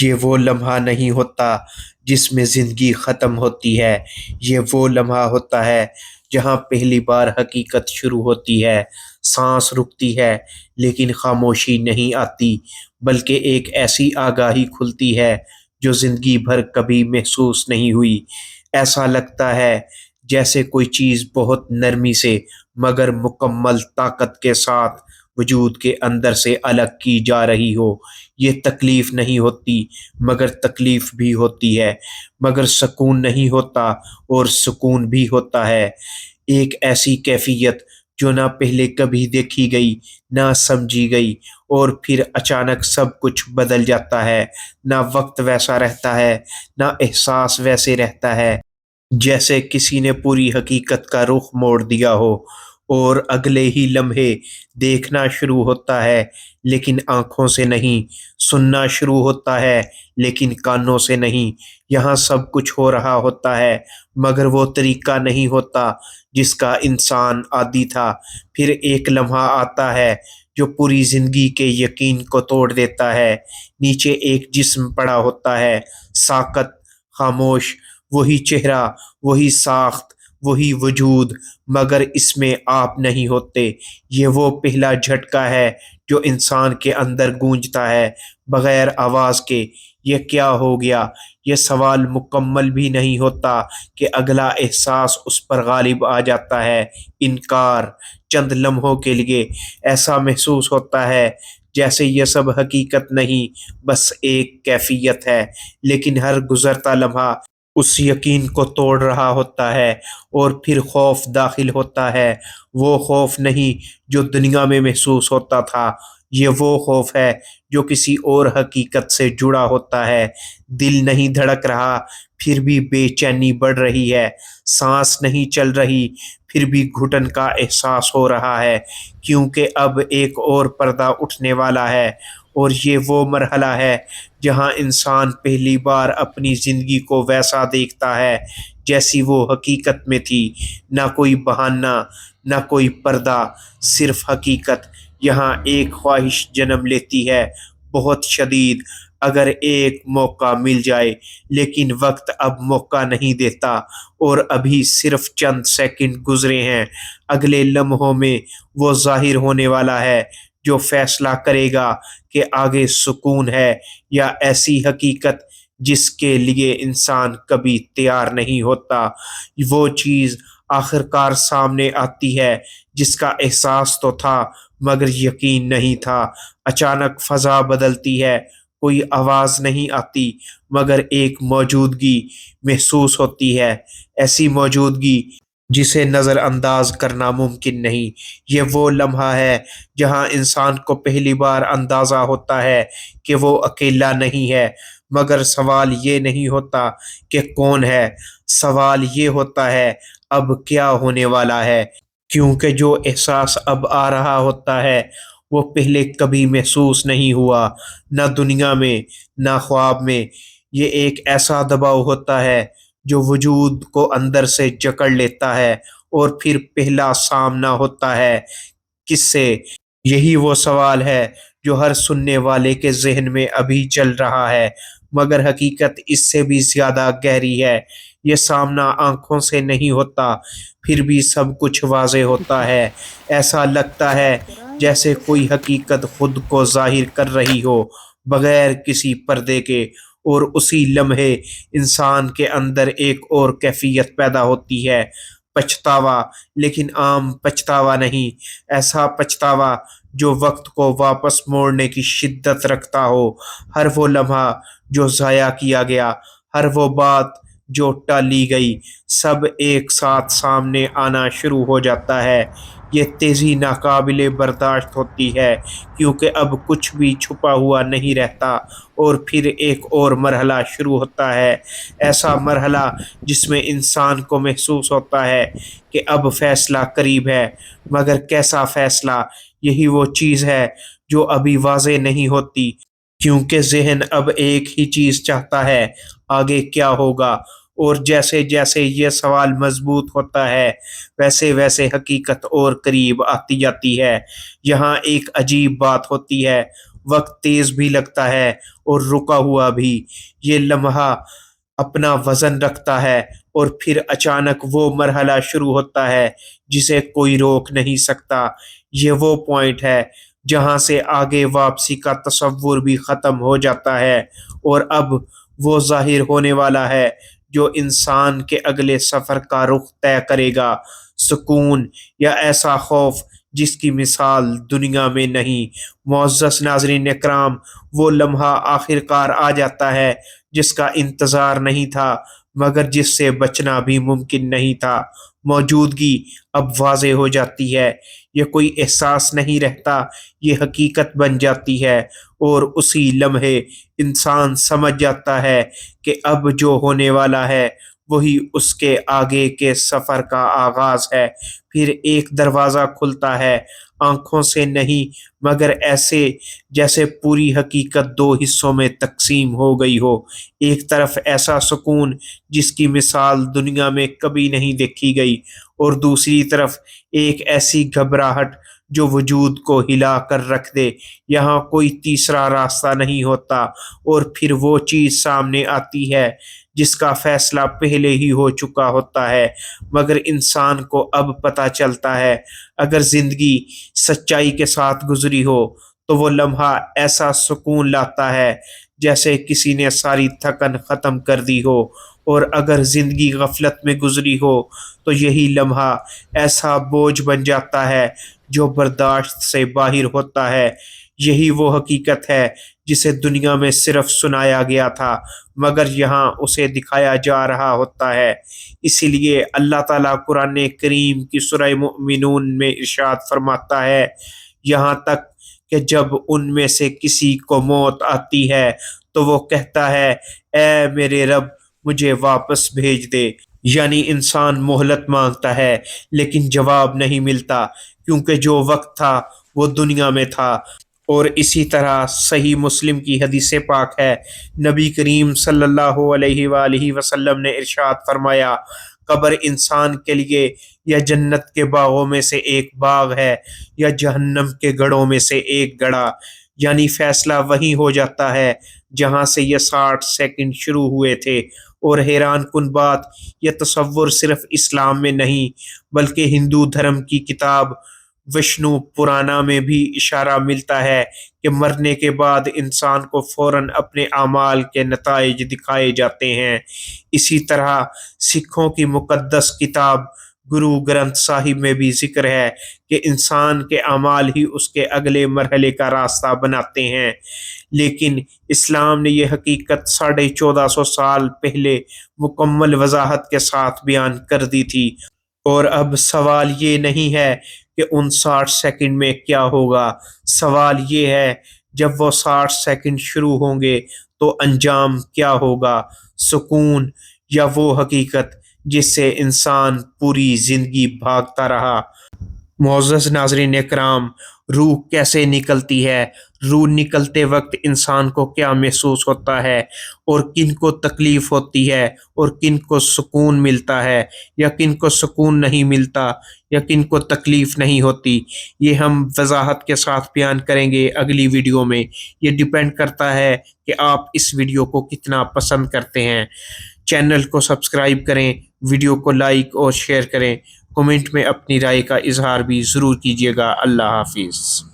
یہ وہ لمحہ نہیں ہوتا جس میں زندگی ختم ہوتی ہے، یہ وہ لمحہ ہوتا ہے جہاں پہلی بار حقیقت شروع ہوتی ہے۔ سانس رکتی ہے لیکن خاموشی نہیں آتی، بلکہ ایک ایسی آگاہی کھلتی ہے جو زندگی بھر کبھی محسوس نہیں ہوئی۔ ایسا لگتا ہے جیسے کوئی چیز بہت نرمی سے مگر مکمل طاقت کے ساتھ وجود کے اندر سے الگ کی جا رہی ہو۔ یہ تکلیف نہیں ہوتی مگر تکلیف بھی ہوتی ہے، مگر سکون نہیں ہوتا اور سکون بھی ہوتا ہے۔ ایک ایسی کیفیت جو نہ پہلے کبھی دیکھی گئی نہ سمجھی گئی، اور پھر اچانک سب کچھ بدل جاتا ہے۔ نہ وقت ویسا رہتا ہے نہ احساس ویسے رہتا ہے، جیسے کسی نے پوری حقیقت کا رخ موڑ دیا ہو، اور اگلے ہی لمحے دیکھنا شروع ہوتا ہے لیکن آنکھوں سے نہیں، سننا شروع ہوتا ہے لیکن کانوں سے نہیں۔ یہاں سب کچھ ہو رہا ہوتا ہے مگر وہ طریقہ نہیں ہوتا جس کا انسان عادی تھا۔ پھر ایک لمحہ آتا ہے جو پوری زندگی کے یقین کو توڑ دیتا ہے۔ نیچے ایک جسم پڑا ہوتا ہے، ساکت، خاموش، وہی چہرہ، وہی ساخت، وہی وجود، مگر اس میں آپ نہیں ہوتے۔ یہ وہ پہلا جھٹکا ہے جو انسان کے اندر گونجتا ہے بغیر آواز کے۔ یہ کیا ہو گیا؟ یہ سوال مکمل بھی نہیں ہوتا کہ اگلا احساس اس پر غالب آ جاتا ہے، انکار۔ چند لمحوں کے لیے ایسا محسوس ہوتا ہے جیسے یہ سب حقیقت نہیں، بس ایک کیفیت ہے، لیکن ہر گزرتا لمحہ اس یقین کو توڑ رہا ہوتا ہے، اور پھر خوف داخل ہوتا ہے۔ وہ خوف نہیں جو دنیا میں محسوس ہوتا تھا، یہ وہ خوف ہے جو کسی اور حقیقت سے جڑا ہوتا ہے۔ دل نہیں دھڑک رہا پھر بھی بے چینی بڑھ رہی ہے، سانس نہیں چل رہی پھر بھی گھٹن کا احساس ہو رہا ہے، کیونکہ اب ایک اور پردہ اٹھنے والا ہے۔ اور یہ وہ مرحلہ ہے جہاں انسان پہلی بار اپنی زندگی کو ویسا دیکھتا ہے جیسی وہ حقیقت میں تھی، نہ کوئی بہانہ، نہ کوئی پردہ، صرف حقیقت۔ یہاں ایک خواہش جنم لیتی ہے، بہت شدید، اگر ایک موقع مل جائے، لیکن وقت اب موقع نہیں دیتا، اور ابھی صرف چند سیکنڈ گزرے ہیں۔ اگلے لمحوں میں وہ ظاہر ہونے والا ہے جو فیصلہ کرے گا کہ آگے سکون ہے یا ایسی حقیقت جس کے لیے انسان کبھی تیار نہیں ہوتا۔ وہ چیز آخر کار سامنے آتی ہے جس کا احساس تو تھا مگر یقین نہیں تھا۔ اچانک فضا بدلتی ہے، کوئی آواز نہیں آتی مگر ایک موجودگی محسوس ہوتی ہے، ایسی موجودگی جسے نظر انداز کرنا ممکن نہیں۔ یہ وہ لمحہ ہے جہاں انسان کو پہلی بار اندازہ ہوتا ہے کہ وہ اکیلا نہیں ہے، مگر سوال یہ نہیں ہوتا کہ کون ہے، سوال یہ ہوتا ہے اب کیا ہونے والا ہے، کیونکہ جو احساس اب آ رہا ہوتا ہے وہ پہلے کبھی محسوس نہیں ہوا، نہ دنیا میں نہ خواب میں۔ یہ ایک ایسا دباؤ ہوتا ہے جو وجود کو اندر سے جکڑ لیتا ہے، اور پھر پہلا سامنا ہوتا ہے کس سے؟ یہی وہ سوال ہے جو ہر سننے والے کے ذہن میں ابھی چل رہا ہے، مگر حقیقت اس سے بھی زیادہ گہری ہے۔ یہ سامنا آنکھوں سے نہیں ہوتا پھر بھی سب کچھ واضح ہوتا ہے۔ ایسا لگتا ہے جیسے کوئی حقیقت خود کو ظاہر کر رہی ہو بغیر کسی پردے کے، اور اسی لمحے انسان کے اندر ایک اور کیفیت پیدا ہوتی ہے، پچھتاوا، لیکن عام پچھتاوا نہیں، ایسا پچھتاوا جو وقت کو واپس موڑنے کی شدت رکھتا ہو۔ ہر وہ لمحہ جو ضائع کیا گیا، ہر وہ بات جو ٹالی گئی، سب ایک ساتھ سامنے آنا شروع ہو جاتا ہے۔ یہ تیزی ناقابل برداشت ہوتی ہے کیونکہ اب کچھ بھی چھپا ہوا نہیں رہتا، اور پھر ایک اور مرحلہ شروع ہوتا ہے، ایسا مرحلہ جس میں انسان کو محسوس ہوتا ہے کہ اب فیصلہ قریب ہے، مگر کیسا فیصلہ؟ یہی وہ چیز ہے جو ابھی واضح نہیں ہوتی، کیونکہ ذہن اب ایک ہی چیز چاہتا ہے، آگے کیا ہوگا؟ اور جیسے جیسے یہ سوال مضبوط ہوتا ہے ویسے ویسے حقیقت اور قریب آتی جاتی ہے۔ یہاں ایک عجیب بات ہوتی ہے، وقت تیز بھی لگتا ہے اور رکا ہوا بھی۔ یہ لمحہ اپنا وزن رکھتا ہے اور پھر اچانک وہ مرحلہ شروع ہوتا ہے جسے کوئی روک نہیں سکتا۔ یہ وہ پوائنٹ ہے جہاں سے آگے واپسی کا تصور بھی ختم ہو جاتا ہے، اور اب وہ ظاہر ہونے والا ہے جو انسان کے اگلے سفر کا رخ طے کرے گا۔ سکون یا ایسا خوف جس کی مثال دنیا میں نہیں۔ معزز ناظرین اکرام، وہ لمحہ آخر کار آ جاتا ہے جس کا انتظار نہیں تھا، مگر جس سے بچنا بھی ممکن نہیں تھا۔ موجودگی اب واضح ہو جاتی ہے۔ یہ کوئی احساس نہیں رہتا، یہ حقیقت بن جاتی ہے، اور اسی لمحے انسان سمجھ جاتا ہے کہ اب جو ہونے والا ہے وہی اس کے آگے کے سفر کا آغاز ہے۔ پھر ایک دروازہ کھلتا ہے، آنکھوں سے نہیں مگر ایسے جیسے پوری حقیقت دو حصوں میں تقسیم ہو گئی ہو۔ ایک طرف ایسا سکون جس کی مثال دنیا میں کبھی نہیں دیکھی گئی، اور دوسری طرف ایک ایسی گھبراہٹ جو وجود کو ہلا کر رکھ دے۔ یہاں کوئی تیسرا راستہ نہیں ہوتا، اور پھر وہ چیز سامنے آتی ہے جس کا فیصلہ پہلے ہی ہو چکا ہوتا ہے، مگر انسان کو اب پتہ چلتا ہے اگر زندگی سچائی کے ساتھ گزری ہو تو وہ لمحہ ایسا سکون لاتا ہے جیسے کسی نے ساری تھکن ختم کر دی ہو، اور اگر زندگی غفلت میں گزری ہو تو یہی لمحہ ایسا بوجھ بن جاتا ہے جو برداشت سے باہر ہوتا ہے۔ یہی وہ حقیقت ہے جسے دنیا میں صرف سنایا گیا تھا، مگر یہاں اسے دکھایا جا رہا ہوتا ہے۔ اسی لیے اللہ تعالیٰ قرآن کریم کی سورہ مومنون میں ارشاد فرماتا ہے، یہاں تک کہ جب ان میں سے کسی کو موت آتی ہے تو وہ کہتا ہے اے میرے رب مجھے واپس بھیج دے۔ یعنی انسان مہلت مانگتا ہے لیکن جواب نہیں ملتا، کیونکہ جو وقت تھا وہ دنیا میں تھا۔ اور اسی طرح صحیح مسلم کی حدیث پاک ہے، نبی کریم صلی اللہ علیہ وآلہ وسلم نے ارشاد فرمایا، قبر انسان کے لیے یا جنت کے باغوں میں سے ایک باغ ہے یا جہنم کے گڑھوں میں سے ایک گڑھا۔ یعنی فیصلہ وہی ہو جاتا ہے جہاں سے یہ 60 سیکنڈ شروع ہوئے تھے۔ اور حیران کن بات، یہ تصور صرف اسلام میں نہیں بلکہ ہندو دھرم کی کتاب وشنو پرانا میں بھی اشارہ ملتا ہے کہ مرنے کے بعد انسان کو فوراً اپنے اعمال کے نتائج دکھائے جاتے ہیں۔ اسی طرح سکھوں کی مقدس کتاب گرو گرنتھ صاحب میں بھی ذکر ہے کہ انسان کے اعمال ہی اس کے اگلے مرحلے کا راستہ بناتے ہیں۔ لیکن اسلام نے یہ حقیقت 1450 سال پہلے مکمل وضاحت کے ساتھ بیان کر دی تھی، اور اب سوال یہ نہیں ہے کہ ان 60 سیکنڈ میں کیا ہوگا، سوال یہ ہے جب وہ 60 سیکنڈ شروع ہوں گے تو انجام کیا ہوگا؟ سکون یا وہ حقیقت جس سے انسان پوری زندگی بھاگتا رہا؟ معزز ناظرین اکرام، روح کیسے نکلتی ہے؟ روح نکلتے وقت انسان کو کیا محسوس ہوتا ہے، اور کن کو تکلیف ہوتی ہے، اور کن کو سکون ملتا ہے، یا کن کو سکون نہیں ملتا، یا کن کو تکلیف نہیں ہوتی؟ یہ ہم وضاحت کے ساتھ بیان کریں گے اگلی ویڈیو میں۔ یہ ڈیپینڈ کرتا ہے کہ آپ اس ویڈیو کو کتنا پسند کرتے ہیں۔ چینل کو سبسکرائب کریں، ویڈیو کو لائک اور شیئر کریں، کمنٹ میں اپنی رائے کا اظہار بھی ضرور کیجیے گا۔ اللہ حافظ۔